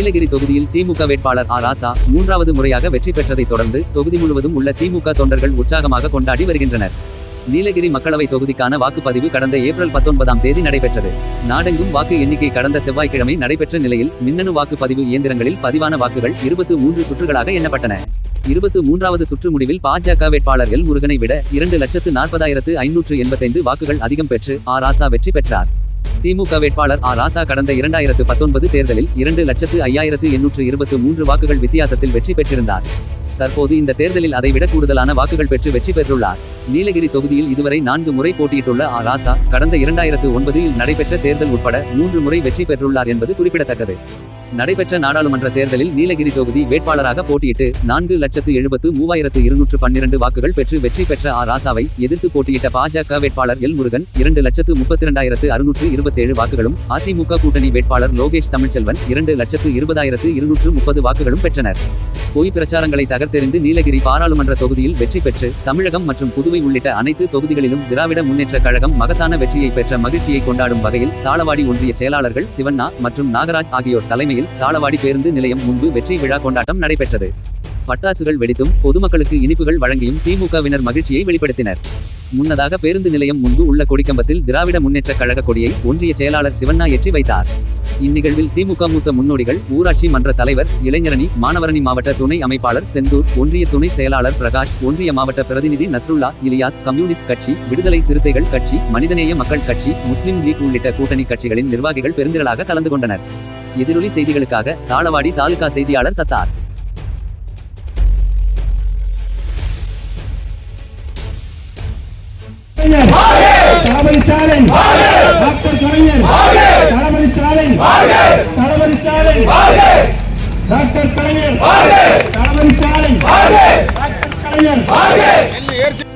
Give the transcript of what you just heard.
நீலகிரி தொகுதியில் திமுக வேட்பாளர் ராசா 3வது முறையாக வெற்றி பெற்றதைத் தொடர்ந்து தொகுதி முழுவதும் உள்ள திமுக தொண்டர்கள் உற்சாகமாக கொண்டாடி வருகின்றனர். நீலகிரி மக்களவை தொகுதிக்கான வாக்குப்பதிவு கடந்த ஏப்ரல் 19ஆம் தேதி நடைபெற்றது. நாடெங்கும் வாக்கு எண்ணிக்கை கடந்த செவ்வாய்க்கிழமை நடைபெற்ற நிலையில் மின்னணு வாக்குப்பதிவு இயந்திரங்களில் பதிவான வாக்குகள் 23 சுற்றுகளாக எண்ணப்பட்டன. 23வது சுற்று முடிவில் பாஜக வேட்பாளர் எல். முருகனை விட 2,40,585 வாக்குகள் அதிகம் பெற்று ராசா வெற்றி பெற்றார். திமுக வேட்பாளர் ராசா கடந்த 2019 தேர்தலில் 2,05,823 வாக்குகள் வித்தியாசத்தில் வெற்றி பெற்றிருந்தார். தற்போது இந்த தேர்தலில் அதைவிட கூடுதலான வாக்குகள் பெற்று வெற்றி பெற்றுள்ளார். நீலகிரி தொகுதியில் இதுவரை 4 முறை போட்டியிட்டுள்ள ராசா கடந்த 2009இல் நடைபெற்ற தேர்தல் உட்பட 3 முறை வெற்றி பெற்றுள்ளார் என்பது குறிப்பிடத்தக்கது. நடைபெற்ற நாடாளுமன்ற தேர்தலில் நீலகிரி தொகுதி வேட்பாளராக போட்டியிட்டு 4,73,212 வாக்குகள் பெற்று வெற்றி பெற்ற ராசாவை எதிர்த்து போட்டியிட்ட பாஜக வேட்பாளர் எல். முருகன் 2,32,627 வாக்குகளும், அதிமுக கூட்டணி வேட்பாளர் லோகேஷ் தமிழ்ச்செல்வன் 2,20,230 வாக்குகளும் பெற்றனர். பொய் பிரச்சாரங்களை தகர்த்தெறிந்து நீலகிரி பாராளுமன்ற தொகுதியில் வெற்றி பெற்று தமிழகம் மற்றும் புதுவை உள்ளிட்ட அனைத்து தொகுதிகளிலும் திராவிட முன்னேற்ற கழகம் மகத்தான வெற்றியை பெற்ற மகிழ்ச்சியை கொண்டாடும் வகையில் தாளவாடி ஒன்றிய செயலாளர்கள் சிவண்ணா மற்றும் நாகராஜ் ஆகியோர் தலைமையில் தாளவாடி பேருந்து நிலையம் முன்பு வெற்றி விழா கொண்டாட்டம் நடைபெற்றது. பட்டாசுகள் வெடித்தும் பொதுமக்களுக்கு இனிப்புகள் வழங்கியும் திமுகவினர் மகிழ்ச்சியை வெளிப்படுத்தினர். முன்னதாக பேருந்து நிலையம் முன்பு உள்ள கொடிக்கம்பத்தில் திராவிட முன்னேற்ற கழக கொடியை ஒன்றிய செயலாளர் சிவண்ணா ஏற்றி வைத்தார். இந்நிகழ்வில் திமுக மூத்த முன்னோடிகள், ஊராட்சி மன்ற தலைவர், இளைஞரணி, மாணவரணி மாவட்ட துணை அமைப்பாளர் செந்தூர், ஒன்றிய துணை செயலாளர் பிரகாஷ், ஒன்றிய மாவட்ட பிரதிநிதி நஸ்ருல்லா, இலியாஸ், கம்யூனிஸ்ட் கட்சி, விடுதலை சிறுத்தைகள் கட்சி, மனிதநேய மக்கள் கட்சி, முஸ்லிம் லீக் உள்ளிட்ட கூட்டணி கட்சிகளின் நிர்வாகிகள் பெருந்திரளாக கலந்து கொண்டனர். எதிரொலி செய்திகளுக்காக தாளவாடி தாலுகா செய்தியாளர் சத்தார். தளபதி ஸ்டாலின், டாக்டர் கலைஞர், தளபதி ஸ்டாலின், தளபதி ஸ்டாலின், டாக்டர் கலைஞர், தளபதி ஸ்டாலின், டாக்டர் கலைஞர்.